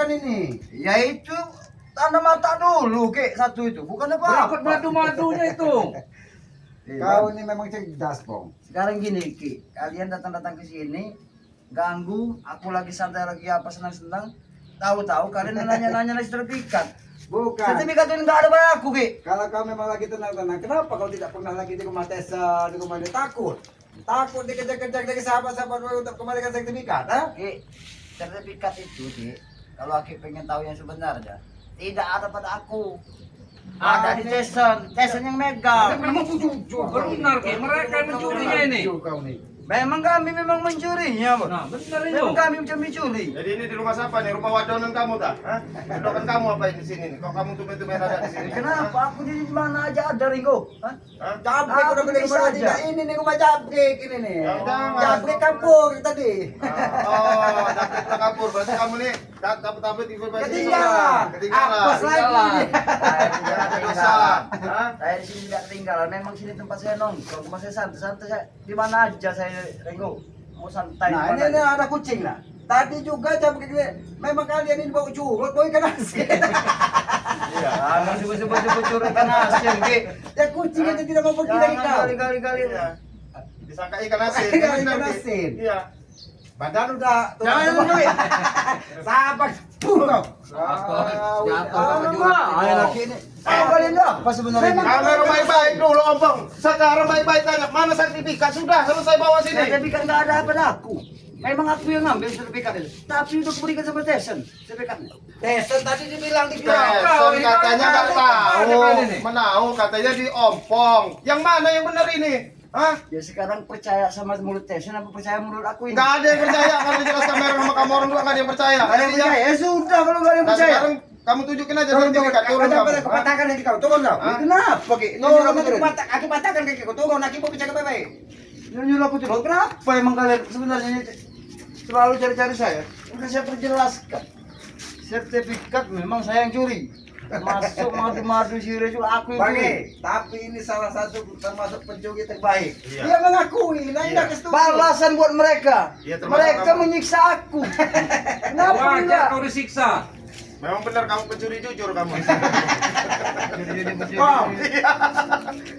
lakukan ini? Ya itu tanda mata dulu Ki, satu itu. Bukan Berikut apa-apa. madu-madunya itu. Kau ini memang cerdas, Pong. Sekarang gini Ki, kalian datang-datang ke sini ganggu, aku lagi santai lagi apa senang-senang. Tahu-tahu kalian nanya-nanya sertifikat. Bukan. Sertifikat ini nggak ada pada aku Ki. Kalau kau memang lagi tenang-tenang, kenapa kau tidak pernah lagi di rumah Tessa, di rumah dia takut? Takut dikejar-kejar dari sahabat-sahabat untuk kembalikan sertifikat, ha? Ki, sertifikat itu Ki, kalau Ki pengen tahu yang sebenarnya, tidak ada pada aku. Ada di Tyson yang megang. Memang jujur, benar Ki, mereka yang mencurinya ini. Jujur kau nih. Memang kami memang mencurinya, Bos. Nah, benar itu. Memang kami macam mencuri. Jadi ini di rumah siapa nih? Rumah wadonan kamu tak? Hah? Wadonan kamu apa di sini nih? Kok kamu tumben-tumben ada di sini? Kenapa? Aku di mana aja ada Ringo. Hah? Hah? Jabrik Aku udah beli bisa rumah aja. tidak ini nih rumah Jabrik ini nih. Jangan. Jabrik kampung tadi. Oh, dapat kabur. Berarti kamu nih dapat informasi. Ketinggalan. Ketinggalan. Apes lagi. Saya tidak Ada dosa. ketinggalan. Hah? Saya di sini tidak ketinggalan. Memang sini tempat saya nongkrong. Tempat saya santai-santai. Saya di mana aja saya Ringo. Mau santai. Nah di mana ini aja. ada kucing lah. Tadi juga Jabrik ini. Memang kalian ini bau curut, bau ikan asin. Iya. Jangan sebut-sebut curi ikan asin, Ki. Ya kucing itu tidak mau pergi dari Jangan kau. kali-kali. Iya. Disangka ikan asin. Ikan Benar, Ki. asin. Iya. Badan udah. Jangan duit. Sahabat tuh kau. Jatuh ke jurang. Ayo laki ini. Kalian dah apa sebenarnya? ini? Kamu baik-baik dulu, Ompong. Sekarang baik-baik tanya, mana sertifikat? Sudah selesai bawa sini. Sertifikat nggak ada pada aku. Memang aku yang ngambil sertifikat itu. Tapi udah berikan sama Tyson sertifikatnya. Teson tadi dibilang di Teson katanya nggak tahu. Mana ini? Menahu katanya di Ompong. Yang mana yang benar ini? Hah? Ya sekarang percaya sama mulut Tyson apa percaya mulut aku ini? Nggak ada yang percaya karena jelas kamera sama kamu orang juga nggak ada yang percaya. Nggak ada yang percaya. Ya sudah kalau nggak ada yang Nah, percaya. sekarang kamu tunjukin aja sertifikat turun kamu. Aku patahkan lagi kau, turun kau. Hah? Kenapa, Ki? Turun, aku patahkan kaki kau, turun, aku mau bicara baik-baik. Nyuruh aku turun. Kenapa emang kalian sebenarnya ini selalu cari-cari saya? Udah saya perjelaskan. Sertifikat memang saya yang curi. Masuk madu-madu sirih juga aku yang curi. Bagi, tapi ini salah satu termasuk pencuri terbaik. Iya. Dia mengakui, nah Iya. tidak setuju. Balasan buat mereka. Iya, termasuk Mereka kamu. menyiksa aku. Kenapa Wajar enggak? kau disiksa. Memang benar kamu pencuri jujur kamu. Oh, Iya.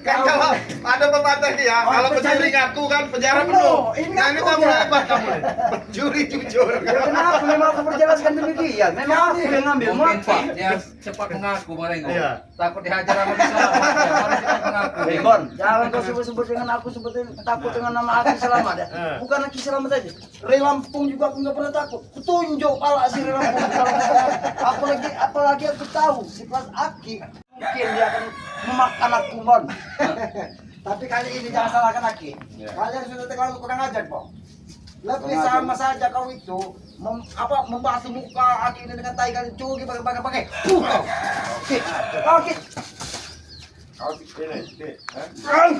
Kan kalau ada pepatah nih ya, Oh, kalau pencuri. pencuri ngaku kan penjara Oh, penuh. ini Nah ini ngaku kamu ya. hebat kamu. Pencuri jujur. Ya kenapa? Memang aku perjelaskan demikian. Memang aku yang ngambil. Mau Mungkin apa? dia cepat mengaku Marengo. Iya. Takut dihajar sama diselamat. Harus cepat mengaku. Bon, jangan kau sebut-sebut dengan aku sebutin takut dengan nama Aki Selamat ya. Bukan Aki Selamat aja. Relampung juga aku nggak pernah takut. Kutunjuk pala si Relampung. Apalagi aku tahu sifat Aki. Mungkin dia akan memakan aku, Bon. tapi kali ini jangan salahkan Aki. Iya. Kalian sudah terlalu kurang ajar, Pong. Lebih sama saja kau itu membasuh muka Aki ini dengan tai kalian curi pakai. Oke. Oke. Ini. Hah?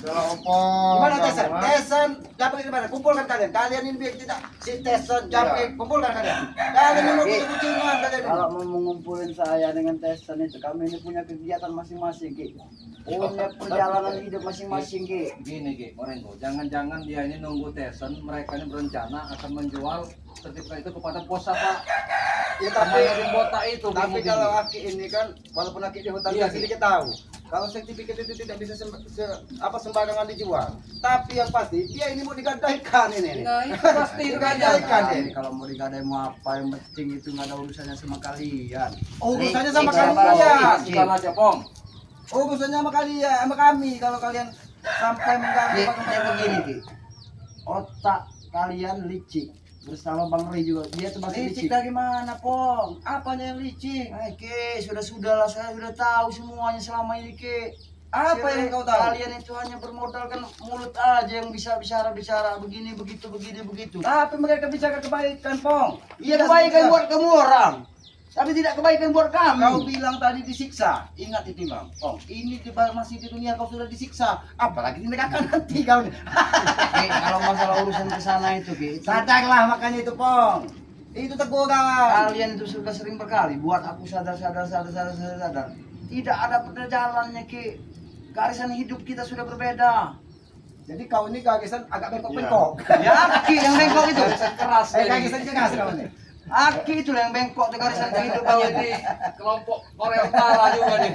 Kalau Ompong. Gimana kamu, Teson? ha? Teson, Jabrik di mana? Kumpulkan kalian. Kalian ini biar tidak si Teson, Jabrik, Iya. kumpulkan kalian. Kalian ini mau kucing-kucingan kalian ini. Kalau mau mengumpulin saya dengan Tyson itu, kami ini punya kegiatan masing-masing, Ki. Punya perjalanan hidup masing-masing, Ki. Gini Ki, Marengo, jangan-jangan dia ini nunggu Tyson, mereka ini berencana akan menjual sertifikat itu kepada bos apa? Ya, Pemain botak itu. tapi Bimo kalau Bimo. Aki ini kan, walaupun Aki di hutan Iya, kecil Ki. kita tahu. Kalau sertifikat itu tidak bisa sembarangan dijual. Tapi yang pasti dia ini mau digadaikan ini. Nah, itu pasti itu aja. Digadaikan Nah, dia. ini kalau mau digadai mau apa, yang penting itu nggak ada urusannya sama kalian. Urusannya sama Rizky, kalian. Bukan aja, Pong. Urusannya sama kalian, sama kami. Kalau kalian sampai mengganggu Ki, bagaimana yang begini, Ki. Otak kalian licik. Bersama Bang Ri juga. Dia tuh masih licik licik. dari mana, Pong? Apanya yang licik? Ki, sudah lah, saya sudah tahu semuanya selama ini, Ki. Apa yang kau tahu? Kalian itu hanya bermodalkan mulut aja yang bisa bicara begini, begitu, begitu. Tapi mereka bicara kebaikan, Pong. Iya, kebaikan buat kamu orang. Tapi tidak kebaikan buat kami. Kau bilang tadi disiksa. Ingat itu, Bang. Pong, ini masih di dunia kau sudah disiksa. Apalagi di neraka nanti kau. Ki, kalau masalah urusan ke sana itu, Ki. Sadarlah makanya itu, Pong. Itu teguran. Kalian itu sudah sering berkali buat aku sadar. Tidak ada perjalanannya, Ki. Garisan hidup kita sudah berbeda. Jadi kau ini gagasan agak bengkok-bengkok. Ya, Aki yang bengkok itu. Keras Gagasan keras kau ini. Aki itu yang bengkok di garisan hidup Kau kau ini kelompok Korea Utara juga nih.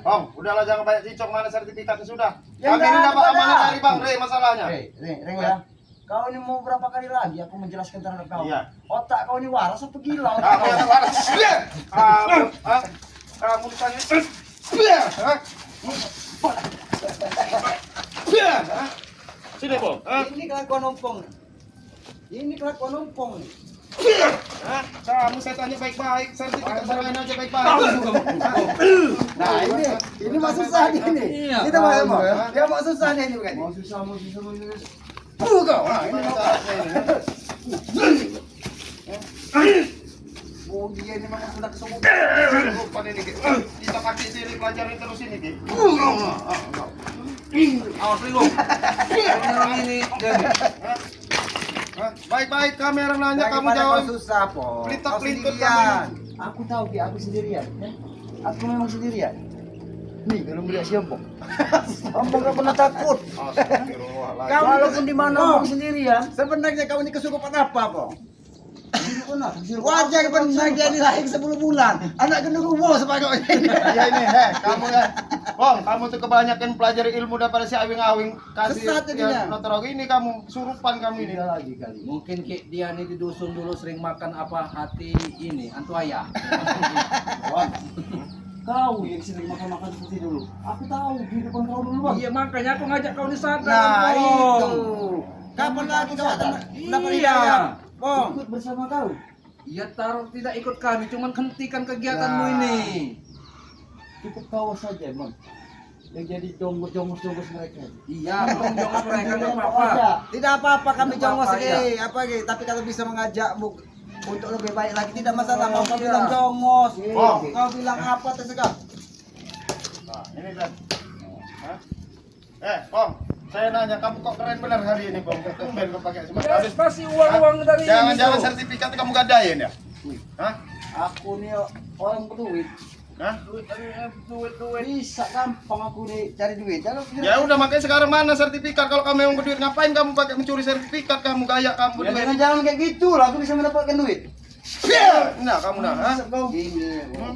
Om, udahlah jangan banyak cicok, mana sertifikatnya sudah. Ya, Kami ini enggak dapat ada. amanah dari Bang Rey masalahnya. Ring ya. Kau ini mau berapa kali lagi aku menjelaskan terhadap kau? Iya. Otak kau ini waras apa gila? otak Kamu kau? yang waras. Kamu ditanya. Sini, Bang. Ini kelakuan ompong. Ini kelakuan ompong. Kamu saya tanya baik-baik, sertifikat serahin aja baik-baik. Nah, ini mah susah ini. Iya. Kita mau dia mau susah nih ini bukan. Mau susah. Kau. Nah, Ini ini masalahnya ini. Oh dia ini memang sudah kesombongan. Lupa ini, Ki. Kita kaki sini pelajarin terus ini, Ki. Awas lu. Orang ini jadi. Baik-baik, kamera nanya kamu Daripada jawab. kau susah, Po. Pelintas-pelintut Kau sendirian. Aku tahu Ki, aku sendirian. Ya? Aku memang sendirian. Nih kalau melihat si Ompong. Ompong gak pernah takut. Astagfirullahaladzim. Kau Walaupun di mana Oh. Ompong sendirian. Sebenarnya kau ini kesukupan apa, Po? Benar. Wajar benar dia ini lahir 10 bulan. Anak gendut umur sebagai kau ini. Iya ini, kamu ya. Bang, kamu tuh kebanyakan pelajari ilmu daripada si awing-awing kasih Sesat jadinya. notorog ini kamu surupan kamu ini. lagi kali. Mungkin Ki, dia nih di dusun dulu sering makan apa hati ini antu ayah. Kau yang sering makan-makan seperti dulu. Aku tahu kehidupan kau dulu bang. Iya makanya aku ngajak kau di sana. Nah, Bang. itu. Kapan lagi kau akan dapat Iya. hidayah? Bong. Ikut bersama kau. Ya taruh tidak ikut kami, cuman hentikan kegiatanmu Nah. ini. Cukup kau saja bang. Yang jadi jongos mereka. Iya, belum jangan mereka nggak Kau apa-apa. aja. Tidak apa-apa kami Tidak jongos apa-apa, lagi, apa lagi. Tapi kalau bisa mengajakmu untuk lebih baik lagi tidak masalah. Oh, Kau iya. bilang jongos, Oh. kau bilang apa terserah. Nah, ini Dan. Bang, saya nanya kamu kok keren benar hari ini, Bang. Tumben kau pakai semua. Habis pasti uang-uang dari Jangan-jangan ini tuh. sertifikat kamu gadain ya? Hah? Aku nih orang berduit. Hah? Duit. Bisa gampang aku nih cari duit. Jangan Ya udah makanya sekarang mana sertifikat kalau kamu memang berduit ngapain kamu pakai mencuri sertifikat kamu gaya kamu Ya, duit. jangan kayak gitu lah. Aku bisa mendapatkan duit. Nah, kamu nah, hah? Ini. Hmm?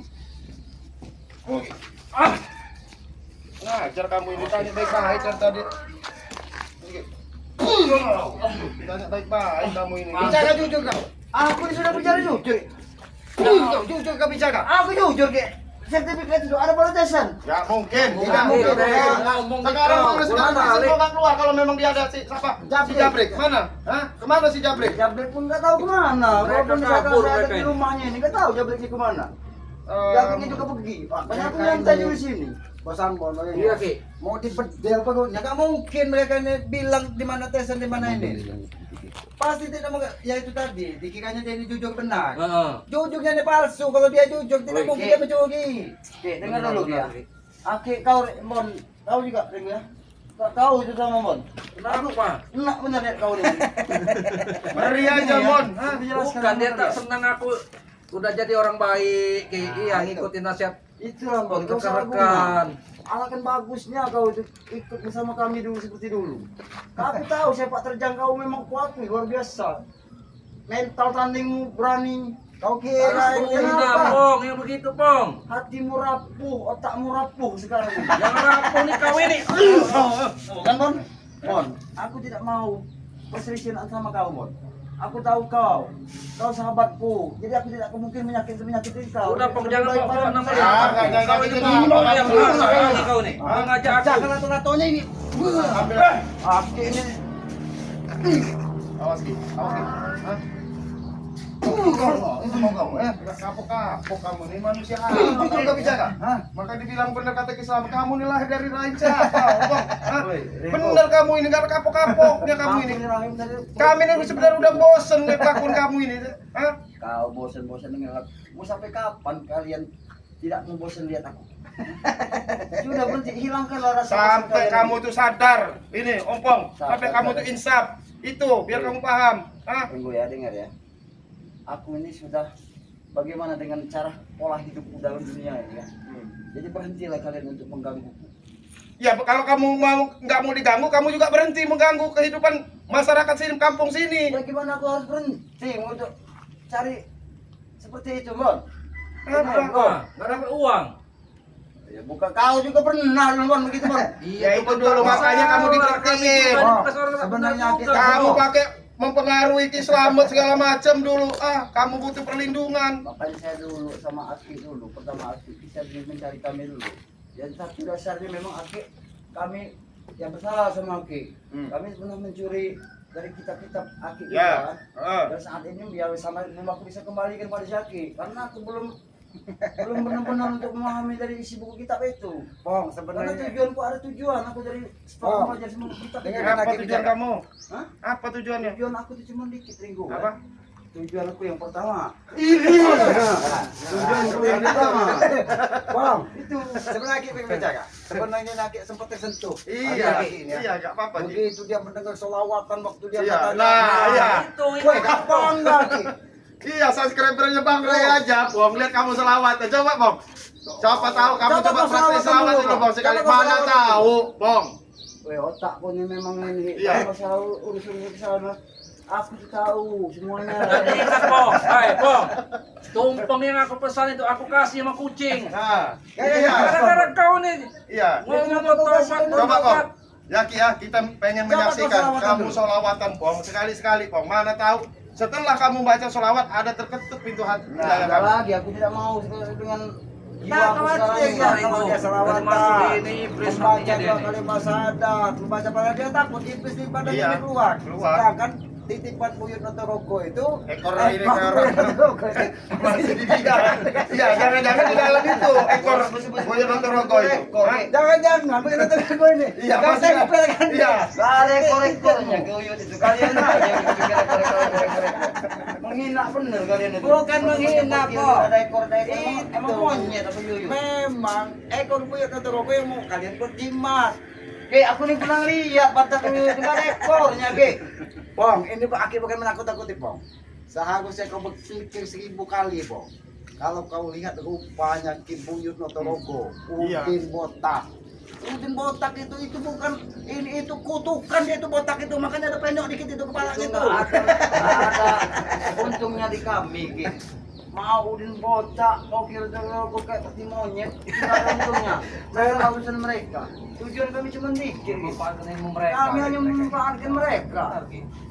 Ngajar kamu ini tanya baik-baik kan tadi. Tanya baik-baik kamu ini. Bicara jujur kau. Aku ini sudah bicara jujur. Jujur kau bicara. Aku jujur ke. Sertifikat itu ada balasan. Ya mungkin, Tidak tidak mungkin. mungkin. Ngomong Sekarang gitu. mana sekarang Mana, si nggak keluar kalau memang dia ada si siapa? Si Jabrik. Jabrik. Mana? Hah? Kemana si Jabrik? Jabrik pun nggak tahu kemana. Mereka Walaupun saya kabur ada mereka di ini. rumahnya ini nggak tahu Jabriknya kemana. Jabriknya juga pergi. Makanya aku mereka nyantai ini- di sini. Bosan bon. Iya Ki. Mau dibedel apa kau? Ya nggak mungkin mereka ini bilang di mana tesan di mana ini. Pasti tidak mau. Ya itu tadi. Dikiranya dia ini jujur benar. Heeh. Jujurnya ini palsu. Kalau dia jujur tidak Woi, mungkin Ki. dia mencuri. Oke, dengar dulu ya. Aki kau Mon, kau juga Ring ya. Kau itu sama Mon. Kenapa? Enak benar ya kau ini. Beri aja, Mon. Hah? Bukan dia tak senang aku udah jadi orang baik, Ki. Iya, ngikutin nasihat Itu lah Mon, kau salah guna. rekan. Alangkah bagusnya kau itu ikut bersama kami dulu seperti dulu. Aku tahu sepak terjang kau memang kuat nih, luar biasa. Mental tandingmu berani. Kau kira ini Enggak, kenapa? Pong, yang begitu, Pong. Hatimu rapuh, otakmu rapuh sekarang ini. Yang rapuh nih kau ini. Kan Mon? Mon, aku tidak mau perselisihan sama kau Mon. Aku tahu kau sahabatku. Jadi aku tidak mungkin menyakiti kau. Udah, Pong, jangan Lebih baik bawa pada- nama Jangan, Kau ini jangan, Pong, jangan. yang mana kau nih? Kau ngajak aku. Jangan ratu-ratunya ini. Ambil. Aku ini Awas Ki, awas Ki. Hah? Ini mau kamu, kapok kamu nih manusia. Jujur kau bicara. Hah? Maka dibilang benar kata Islam, kamu nih lahir dari rahim siapa? Hah? Woi, Reko. Benar kamu ini, gak ada kapok-kapoknya kamu ini. Rahim tadi. Kami ini sebenarnya udah bosen lihat kelakuan kamu ini. Hah? Kau bosan-bosan dengan aku. Mau sampai kapan kalian tidak mau bosan lihat aku? Sudah berhenti, hilangkanlah rasa Sampai kalian. kamu tuh sadar, ini ompong, sampai Sadar, kamu sadar. tuh insaf. Itu biar kamu paham. Hah? Tunggu ya, dengar ya. Aku ini sudah bagaimana dengan cara pola hidupku dalam dunia ini ya. Jadi berhentilah kalian untuk menggangguku. Ya kalau kamu nggak mau diganggu, kamu juga berhenti mengganggu kehidupan masyarakat sini, kampung sini. Ya gimana aku harus berhenti untuk cari seperti itu, Bon? Kenapa? Nggak dapat uang. Ya bukan kau juga pernah dulu, Bon, begitu, Bon. Ya itu dulu makanya kamu dikritik. Sebenarnya kita Kamu pakai mempengaruhi Ki Slamet segala macam dulu. Kamu butuh perlindungan. makanya saya dulu sama Aki dulu, pertama Aki bisa mencari kami dulu. Jadi tapi dasarnya memang Aki, kami yang bersalah sama Aki. Kami pernah mencuri dari kitab-kitab Aki juga Ya. kan. Dan saat ini biar sama belum aku bisa kembalikan pada si Aki karena aku belum benar-benar untuk memahami dari isi buku kitab itu. Bong, Karena sebenarnya tujuanku ada tujuan aku dari setelah belajar semua buku kitab itu. Dengan Apa Aki tujuan bicara. kamu? Hah? Apa tujuannya? Tujuan aku itu cuma dikit, Ringo. Apa? Tujuan aku yang pertama. Tujuan Tujuan yang pertama. Bong, itu sebenarnya Aki pengen bicara. Sebenarnya Aki sempat tersentuh. Iya, Aki ini ya. iya, nggak apa-apa. Ji. Begitu dia mendengar solawatan waktu dia Iya, katanya, nah, iya. Woi, gampang enggak, Ki? Iya, subscribernya Bang Ray aja, Bong. Lihat kamu selawat. Coba, Bong. Coba tahu, kamu Coba coba kau praktek selawatan selawat dulu, dulu, Bong. Sekali Coba kau mana selawatan tahu, Bong. Weh, otakku ini memang ini. Iya. Kalau masalah urusan kesalahan, aku tuh tahu semuanya. Jadi ingat, Bong. Hai, Bong. Tumpeng yang aku pesan itu aku kasih sama kucing. Nah, Iya. iya. Gara-gara kau nih. Iya. Ngomong Kenapa kau tobat, kasih Coba, Bong. tobat. Ya, Ki, ya, kita pengen Coba kau menyaksikan selawatan kamu dulu. solawatan, Bong. Sekali-sekali, Bong. Mana tahu setelah kamu baca solawat ada terketuk pintu hati Nah, dada ada kamu. lagi aku tidak mau dengan jiwa Nah, aku kau sekarang aja, ini. Ki. Kalau dia Dari selawatan, masuk ini, iblis membaca matinya dia 2 nih. kali masadah, membaca pada dia takut iblis di badannya Iya, dia keluar. keluar. Sedangkan titipan buyut Notorogo itu Ekor ekor ini buyut Notorogo itu masih di dia. Iya, jangan-jangan di dalam itu ekor Boyo Notorogo itu. Hah? Jangan-jangan buyut Notorogo ini. Iya, Kan masih saya kepelekan dia. Iya. Gak ada ekor-ekornya kuyut itu. Kalian aja yang bikin ekor-ekor. Menghina bener kalian itu. Bukan menghina, kok. Ada ekor-ekor. Itu. Emang monyet apa yuyut? Memang ekor buyut Notorogo yang mau kalian berjimat. Ge, aku nih pernah lihat batang yuyut nggak ada ekornya, Ge. Bong, ini Aki bukan menakut-nakuti, Bong. Seharusnya kau berpikir 1000 kali, Bong. Kalau kau lihat rupanya Ki Buyut Notorogo, Iya. Udin botak. Udin botak itu bukan ini itu kutukan dia itu botak itu, makanya ada penyok dikit itu kepalanya Itu itu. nggak ada untungnya di kami, Ge. Mau Udin bocak, mau kira aku kayak seperti monyet, itu nggak ada untungnya. Saya nggak urusan mereka. Tujuan kami cuma dikir, Ge. Memanfaatkan ilmu mereka. Kami hanya memanfaatkan mereka.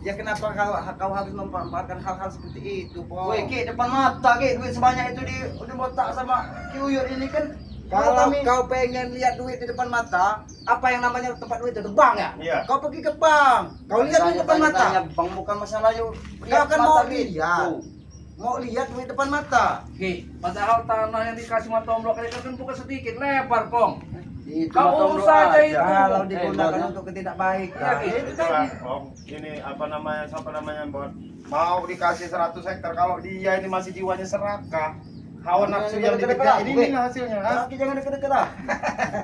Ya kenapa kau harus memanfaatkan hal-hal seperti itu, Bong? Woi, Ki, depan mata, Ki, duit sebanyak itu di Udin botak sama Ki Uyut ini kan. Kalau kami kau pengen lihat duit di depan mata, apa yang namanya tempat duit itu? Bank ya? Iya. Kau pergi ke bank. Kau lihat di depan mata. Bang, bukan masalah yuk. Kau kan mau lihat. Mau lihat duit depan mata. Oke, padahal tanah yang dikasih sama Tomblok ini kan bukan sedikit, lebar, Pong. Itu Kau mata urus doa aja aja. itu. Kalau Eh, digunakan Bon, untuk ketidakbaikan. Iya, Itu Itulah, tadi. Bong. Ini apa namanya? Siapa namanya, Bang? Mau dikasih 100 hektar kalau dia ini masih jiwanya serakah. Hawa nafsu yang dikejar ini hasilnya. Hah? Kaki jangan deket-deket lah.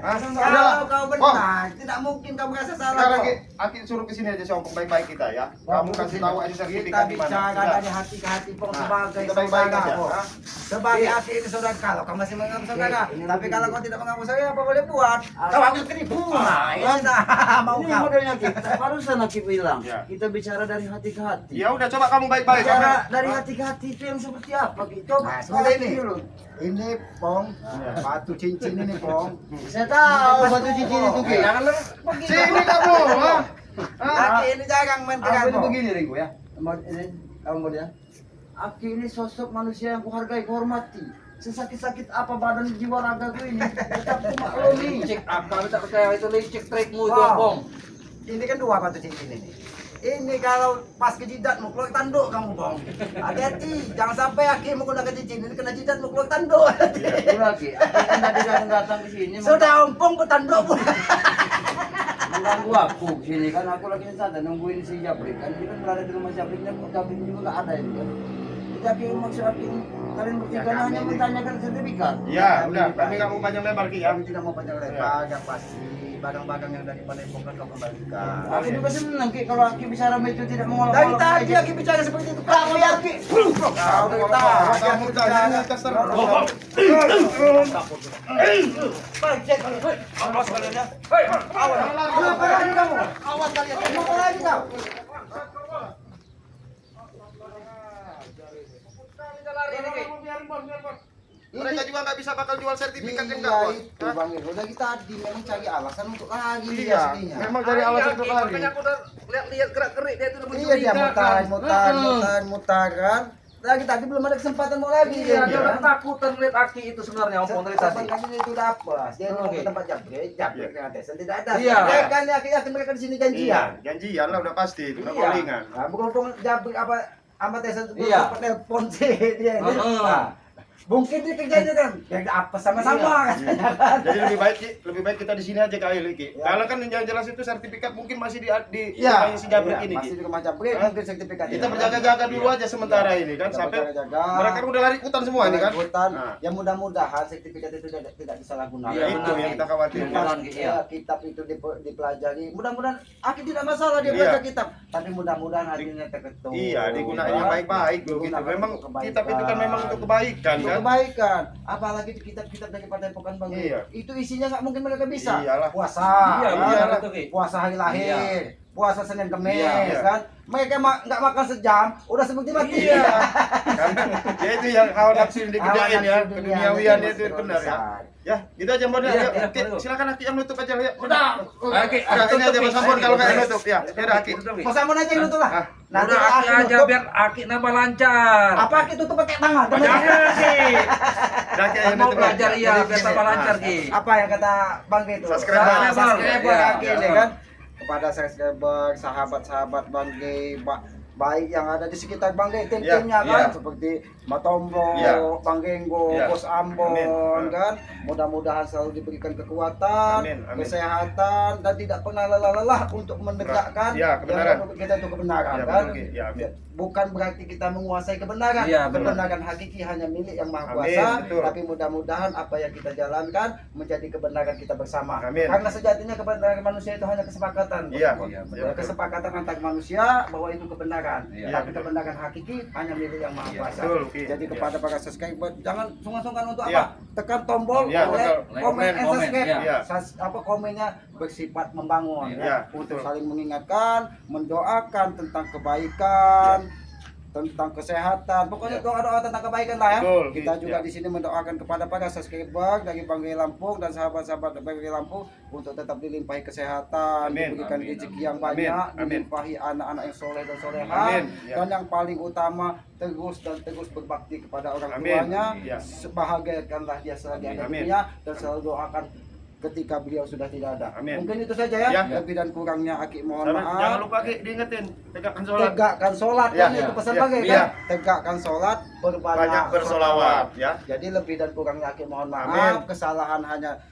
Hah? Kalau Udahlah. kau Bong, benar, tidak mungkin kamu merasa salah. sekarang kok. Aki suruh ke sini aja si Ompong baik-baik kita ya. Kamu kasih tahu aja Kita sertifikat di mana. bicara Udah. dari hati ke hati, Pong, Nah, sebagai kita baik-baik saudara, aja. Pong. Hah? Sebagai aki itu saudara, kalau kau masih menganggap saudara, Ini tapi begini. kalau kau tidak menganggap saya, apa boleh buat? Kau ambil keribu. Nah, ini dah. Mau Ini kau. modelnya, Ki. Barusan Aki bilang, Ya. kita bicara dari hati ke hati. Ya udah coba kamu baik-baik. Bicara dari hati ke hati itu yang seperti apa, Ki? Coba Nah, seperti ini. dulu. Ini, Pong, Iya. batu cincin ini, Pong. Saya tahu batu cincin itu, Ki. Jangan lu Sini kamu. Hah? Aki ini jangan main Aku tegang, ini Pong. begini, Ringo ya. Ini, kamu mau dia. Aki ini sosok manusia yang kuhargai, kuhormati. Sesakit-sakit apa badan jiwa ragaku ini, tetap kumaklumi. cek akal, tak percaya itu licik trikmu itu, Wow. Pong. Ini kan 2 batu cincin ini. Ini kalau pas ke jidatmu keluar tanduk kamu, Bong. Hati-hati, jangan sampai Aki menggunakan cincin ini kena jidatmu keluar tanduk. Itu lagi. Aki kan tadi datang ke sini Sudah ompong ke tanduk. mengganggu aku sini kan aku lagi santai nungguin si Jabrik kan dia kan berada di rumah Jabriknya Jabrik juga nggak ada ini kan. Jadi maksud aku kalian bertiga Ya, hanya kami- mentanyakan sertifikat. Ya, udah. Kami nggak mau panjang lebar Ki ya. Kami tidak mau panjang lebar, yang pasti barang-barang yang dari padepokan kau kembalikan. Aku juga senang Ki kalau Aki bicara itu tidak mengolok. Dari tadi Aki bicara seperti itu. Kau ya Aki. Kau dari tadi Aki bicara. Awas kalian ya. Awas. Kenapa lagi kamu? Awas kalian. Kenapa lagi kau? Mereka juga nggak bisa bakal jual sertifikat yang nggak Iya bos. itu Bang Ego. Dari tadi memang cari alasan untuk lagi dia Iya, aslinya. memang dari alasan untuk lari. Makanya aku udah lihat gerak-gerik dia itu udah Iya dia mutar kan. Lagi tadi belum ada kesempatan mau lagi. Iya, dia kan? udah ketakutan lihat Aki itu sebenarnya ompong dari tadi. Kapan kali itu dapat? Dia mau Oke. ke tempat jabrik dengan Tesan tidak ada. Iya. Mereka nih yakin mereka di sini Iya, janjian. janjian lah udah pasti, udah Iya. callingan. Nah, bukan jabrik apa sama Tesan itu Iya. telepon sih dia ini. Heeh. Nah, mungkin dia kerjanya kan ya apa sama-sama katanya kan. Jadi lebih baik kita di sini aja kali Ki. Ya. Kalau kan yang jelas itu sertifikat mungkin masih di Iya, rumahnya si Jabrik ini masih Ki. di rumah jabrik Hah? mungkin sertifikat. Kita berjaga-jaga dulu aja sementara ini kan Kita sampai berjaga-jaga. mereka kan udah lari ikutan semua ini kan. Hutan. Nah. Ya mudah-mudahan sertifikat itu tidak disalahgunakan. Iya, itu yang kita khawatirkan. Mudah-mudahan, Ki, iya. Ya, kitab itu dipelajari. Mudah-mudahan Aki tidak masalah dia Iya. baca kitab, tapi mudah-mudahan hatinya terketuk. Iya, digunakan yang baik-baik loh gitu. Digunakan Memang untuk kebaikan. kitab itu kan memang untuk kebaikan Untuk kan. kebaikan. Apalagi di kitab-kitab dari Padepokan Bang. Iya. Itu isinya nggak mungkin mereka bisa. Iyalah. Puasa. Iya, kan? benar itu, Ki. Puasa hari lahir. Puasa Senin Kamis Iya. kan. Mereka nggak makan sejam, udah seperti mati. Iya. Karena ya itu yang hawa nafsu yang dikerjain ya, Nafsu keduniawian dunia, itu benar ya. besar. Ya, gitu aja Mbak. Iya, Ya, iya, Ki, boleh. silakan Aki yang nutup aja ya. Udah. Aki, Udah, ini aja Mas Ambon kalau nggak Aki. nutup ya. Ya udah Aki. Mau sama aja yang nutup lah. Ah, Nanti Udah Aki aja nutup. biar Aki nambah lancar. Apa Aki tutup pakai tangan? Jangan Ki. Udah Aki yang Mau nutup. belajar Jadi iya biar gini, tambah nah, lancar Ki. Apa yang kata Bang itu? Subscriber. Subscriber Iya. Aki ini kan. Kepada subscriber, sahabat-sahabat Bang Ge, baik yang ada di sekitar Bang Ge, tim-timnya Iya, kan, iya. seperti Matombo, Iya. Bang Genggo, Iya. Bos Ambon Amin. kan. Mudah-mudahan selalu diberikan kekuatan, Amin, amin. kesehatan dan tidak pernah lelah-lelah untuk menegakkan Iya, kebenaran. yang kita itu kebenaran Iya, kan. betul, Ki. Iya, amin. Bukan berarti kita menguasai kebenaran. Iya, benar. Kebenaran hakiki hanya milik yang Maha Amin, Kuasa, betul. tapi mudah-mudahan apa yang kita jalankan menjadi kebenaran kita bersama. Amin. Karena sejatinya kebenaran manusia itu hanya kesepakatan. Iya. Iya, Iya, Ya, kesepakatan antar manusia bahwa itu kebenaran. Iya, Tapi betul. kebenaran hakiki hanya milik yang Maha Iya, Kuasa. betul, Ki. Jadi Iya. kepada para subscriber jangan sungkan-sungkan untuk Iya. apa? Tekan tombol, Iya, like, betul. komen, and Komen, subscribe. iya. Apa komennya bersifat membangun Iya, untuk betul. saling mengingatkan, mendoakan tentang kebaikan, tentang kesehatan, pokoknya Iya. doa-doa tentang kebaikan lah ya. Betul, Kita Ki. juga Iya. di sini mendoakan kepada para subscriber dari Banggai Lampung dan sahabat-sahabat dari Banggai Lampung untuk tetap dilimpahi kesehatan, Amin. diberikan Amin. rezeki yang Amin. banyak, Amin. dilimpahi anak-anak yang soleh dan soleha, Amin. Ya. dan yang paling utama terus berbakti kepada orang Amin. tuanya, Ya. bahagiakanlah dia selagi ada Amin. dunia dan selalu doakan ketika beliau sudah tidak ada. Amin. Mungkin itu saja ya. Ya. Lebih dan kurangnya Aki mohon Jangan maaf. lupa Ki diingetin tegakkan sholat. Tegakkan sholat Ya, kan itu pesan ya, Bang ya. kan. Tegakkan sholat, Banyak berbanyak bersolawat ya. Jadi lebih dan kurangnya Aki mohon maaf. Amin. Kesalahan hanya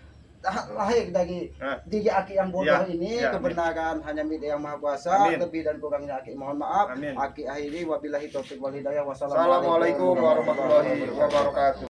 lahir dari diri Aki yang bodoh Ya, ini, ya, kebenaran hanya milik yang Maha Kuasa. Amin. Lebih dan kurangnya Aki mohon maaf. Amin. Aki akhiri wabillahi taufiq wal hidayah. Assalamualaikum warahmatullahi wabarakatuh.